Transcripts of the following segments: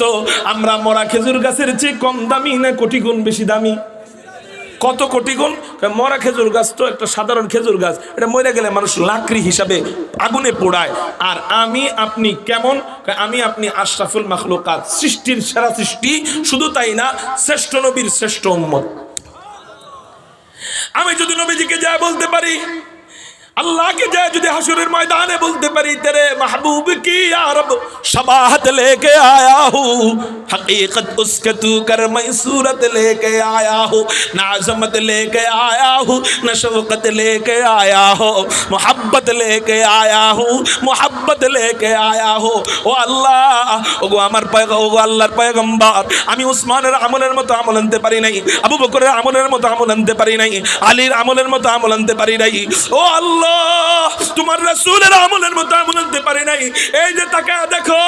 তো আমরা মরা খেজুর গাছের চেয়ে কম দামি না কোটি গুণ বেশি দামি? কত কোটি গুণ? মরা খেজুর গাছ তো একটা সাধারণ খেজুর গাছ, এটা মরে গেলে মানুষ লাকড়ি হিসাবে আগুনে পোড়ায়। আর আমি আপনি কেমন? আমি আপনি আশরাফুল মাখলুকাত, সৃষ্টির সেরা সৃষ্টি। শুধু তাই না, শ্রেষ্ঠ নবীর শ্রেষ্ঠ উম্মত। আমি যদি নবীজিকে যা বলতে পারি, अल्लाह के जाए जुदे हशुर मैदान बोलते परी तेरे महबूब की या रब शबाहत लेके आया हूँ, हकीकत उसके तू कर मैं सूरत लेके आया हूँ, न अज़मत लेके आया हूँ न शफ़क़त लेके आया हो, मोहब्बत लेके आया हूँ, मोहब्बत लेके आया हो। ओ अल्लाह ओगो आमार ओगो आल्लाहर पैगम्बर आमी उस्मानेर আমলের মতো আমল আনতে পারি নাই, আবু বকরের আমলের মতো আমল আনতে পারি নাই, আলীর আমলের মতো আমল আনতে পারি নাই। ও আল্লাহ তোমার রাসূলের আমলের মতো আমল আনতে পারি নাই। এই যে তাকা দেখো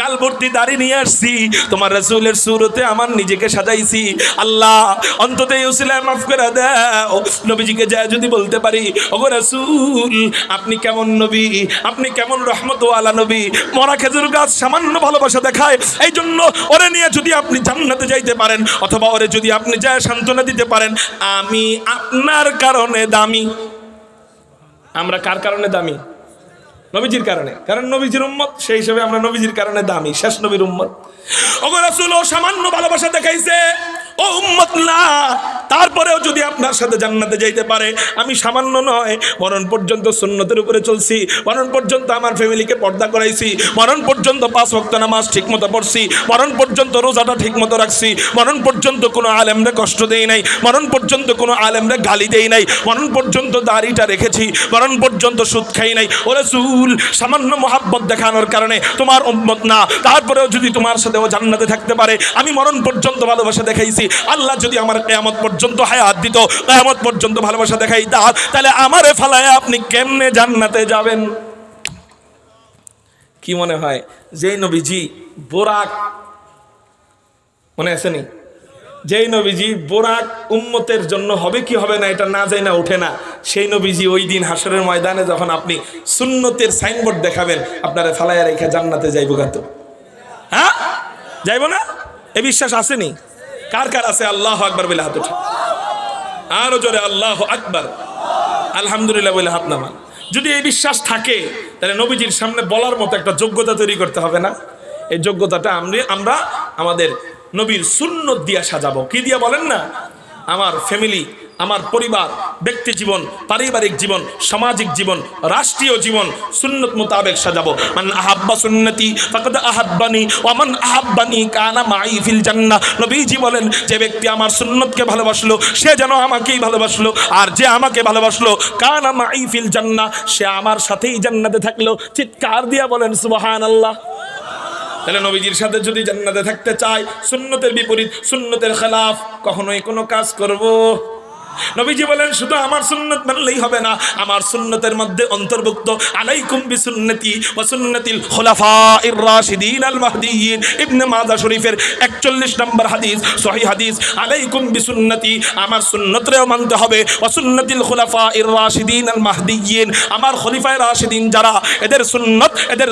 গাল ভর্তি দাড়ি নিয়ে আসছি, তোমার রাসূলের সুরতে আমার নিজেকে সাজাইছি। আল্লাহ অন্তত এই উসিলায় মাফ করে দাও। নবীজিকে যা যদি বলতে পারি, ওগো রাসূল আপনি কেমন নবী, আপনি কেমন রহমতওয়ালা নবী, মরা খেজুর গাছ সামান্য ভালোবাসা দেখায়, এই জন্য ওরে নিয়ে যদি আপনি জান্নাতে যাইতে পারেন, অথবা ওরে যদি আপনি যায় সান্ত্বনা দিতে পারেন, আমি আপনার কারণে দামি। আমরা কার কারণে দামি? নবীজির কারণে, কারণ নবীজির উম্মত, সেই হিসেবে আমরা নবীজির কারণে দামি, শেষ নবীর উম্মত। ওগো রাসূল ও সামান্য ভালোবাসা দেখাইছে, ও উম্মত না, তারপরেও যদি আপনার সাথে জান্নাতে যাইতে পারে, আমি সামান্য নয় মরণ পর্যন্ত সুন্নতের উপরে চলছি, মরণ পর্যন্ত আমার ফ্যামিলিকে পর্দা করাইছি, মরণ পর্যন্ত 5 ওয়াক্ত নামাজ ঠিকমতো পড়ছি, মরণ পর্যন্ত রোজাটা ঠিকমতো রাখছি, মরণ পর্যন্ত কোনো আলেমরে কষ্ট দেই নাই, মরণ পর্যন্ত কোনো আলেমরে গালি দেই নাই, মরণ পর্যন্ত দাড়িটা রেখেছি, মরণ পর্যন্ত সুদ খাই নাই। ও রাসূল সামান্য মহাব্বত দেখানোর কারণে তোমার উম্মত না, তারপরেও যদি তোমার সাথে ও জান্নাতে থাকতে পারে, আমি মরণ পর্যন্ত ভালোবাসা দেখাইছি। আল্লাহ যদি আমার কিয়ামত পর্যন্ত হায়াত দিত, কিয়ামত পর্যন্ত ভালোবাসা দেখাইতা, তাহলে আমারে ফালায়া আপনি কেমনে জান্নাতে যাবেন? কি মনে হয় যেই নবীজি বোরাক, মনে আছে নি, যেই নবীজি বোরাক উম্মতের জন্য হবে কি হবে না এটা না যায় না ওঠে না, সেই নবীজি ওই দিন হাসরের ময়দানে যখন আপনি সুন্নতের সাইনবোর্ড দেখাবেন, আপনারে ফালায়া রেখে জান্নাতে যাইব কত? হ্যাঁ যাইব না? এ বিশ্বাস আসেনি? কার কার আছে? আল্লাহু আকবার বলে হাত উঠে, আরো জোরে আল্লাহু আকবার, আলহামদুলিল্লাহ বলে হাত নামান। যদি এই বিশ্বাস থাকে তাহলে নবীজির সামনে বলার মতো একটা যোগ্যতা তৈরি করতে হবে না? এই যোগ্যতাটা আমরা আমাদের নবীর সুন্নত দিয়া সাজাবো। কি দিয়া বলেন না? আমার ফ্যামিলি, আমার পরিবার, ব্যক্তি জীবন, পারিবারিক জীবন, সামাজিক জীবন, রাষ্ট্রীয় জীবন সুন্নত মোতাবেক সাজাবো। মান আহাব্বা সুন্নতি ফাকাদ আহাব্বানি ওয়া মান আহাব্বানি কানা মাই ফিল জান্নাহ। নবীজি বলেন, যে ব্যক্তি আমার সুন্নতকে ভালোবাসলো সে যেন আমাকেই ভালোবাসলো, আর যে আমাকে ভালোবাসলো কানা মাই ফিল জান্নাহ, সে আমার সাথেই জান্নাতে থাকলো। চিৎকার দিয়া বলেন সুবহানাল্লাহ। তাহলে নবীজির সাথে যদি জান্নাতে থাকতে চাই, সুন্নতের বিপরীত, সুন্নতের খেলাফ কখনোই কোনো কাজ করব। নবীজি বলেন শুধু আমার সুন্নত মানলেই হবে না, আমার সুন্নতের মধ্যে অন্তর্ভুক্ত আলাইকুম বিসুন্নতি ওয়া সুন্নাতিল খুলাফাইর রাশিদিন আল মাহদিয়িন। ইবনে মাজাহ শরীফের 41 নম্বর হাদিস, সহিহ হাদিস। আলাইকুম বিসুন্নতি, আমার সুন্নতরেও মানতে হবে, ওয়া সুন্নাতিল খুলাফাইর রাশিদিন আল মাহদিয়িন, আমার খলিফায়ে রাশিদিন যারা, এদের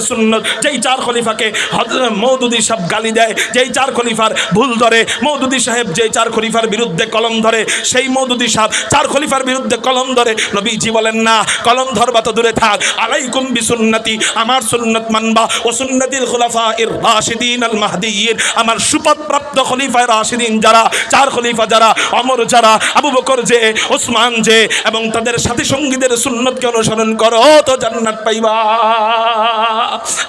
সুন্নত। যেই 4 খলিফাকে হযরত মওদুদী সাহেব গালি দেয়, যেই 4 খলিফার ভুল ধরে, মওদুদী সাহেব যেই 4 খলিফার বিরুদ্ধে কলম ধরে, সেই মওদুদী 4 খলিফার বিরুদ্ধে কলম ধরে, নবীজি বলেন না কলম ধরবা তো দূরে থাক, আলাইকুম বিসুন্নতি, আমার সুন্নত মানবা, ও সুন্নাতিল খুলাফাইর রাশিদিন আল মাহদিয়িন, আমার সুপথপ্রাপ্ত খলিফায়ে রাশিদিন যারা, 4 খলিফা যারা, ওমর যারা, আবু বকর যে, ওসমান যে, এবং তাদের সাথী সঙ্গীদের সুন্নতকে অনুসরণ করো তো জান্নাত পাইবা।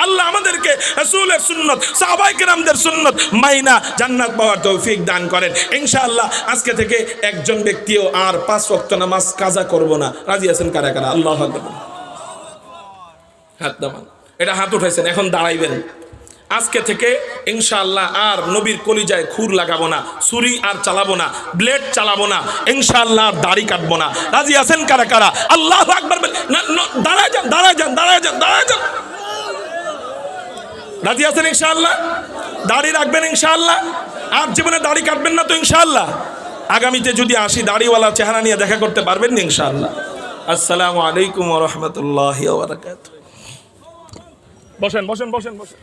আল্লাহ আমাদেরকে রাসূলের সুন্নত, সাহাবায়ে কেরামদের সুন্নত মাইনা জান্নাত পাওয়ার তৌফিক দান করেন ইনশাআল্লাহ। আজকে থেকে একজন ব্যক্তিও আর 5 ওয়াক্ত নামাজ কাজা করব না। রাজি আছেন কারা কারা? আল্লাহু আকবার। হাত নামান, এটা হাত উঠাইছেন, এখন দাঁড়াইবেন। আজকে থেকে ইনশাআল্লাহ আর নবীর কলিজায় খুর লাগাবো না, ছুরি আর চালাবো না, ব্লেড চালাবো না, ইনশাআল্লাহ আর দাড়ি কাটবো না। রাজি আছেন কারা কারা? আল্লাহু আকবার। দাঁড়ায় যান, দাঁড়ায় যান, দাঁড়ায় যান, দাঁড়ায় যান। রাজি আছেন ইনশাআল্লাহ? দাড়ি রাখবেন ইনশাআল্লাহ? আর জীবনে দাড়ি কাটবেন না তো ইনশাআল্লাহ? আগামীতে যদি আসি দাড়িওয়ালা চেহারা নিয়ে দেখা করতে পারবেন না ইনশাআল্লাহ? আসসালামু আলাইকুম ওয়া রাহমাতুল্লাহি ওয়া বারাকাতুহু। বসেন বসেন বসেন বসেন।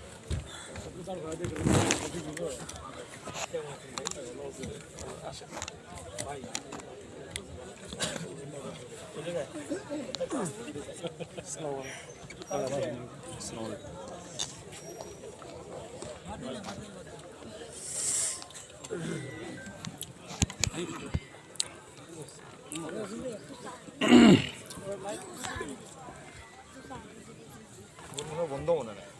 বন্ধ মনে হয়।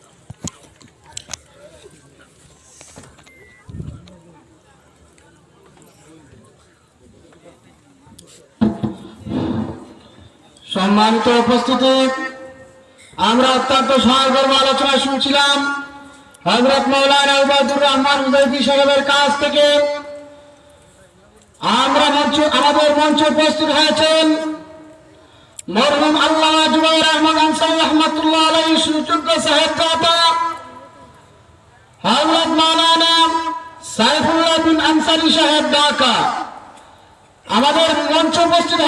সম্মানিত উপস্থিতি, আমরা অত্যন্ত সহগর্ব আলোচনা শুনছিলাম হযরত মাওলানা উবাইদুর রহমান হুযাইফী সাহেবের কাছ থেকে। আমাদের মঞ্চে উপস্থিত হয়েছেন মরহুম আল্লামা জুবাইর আহমদ আনসারী রাহমাতুল্লাহ আলাইহি সুযোগ্য সাহেব দাতা হযরত মাওলানা সাইফুল্লাহ বিন আনসারী সাহেব ঢাকা। আমাদের মঞ্চে উপস্থিত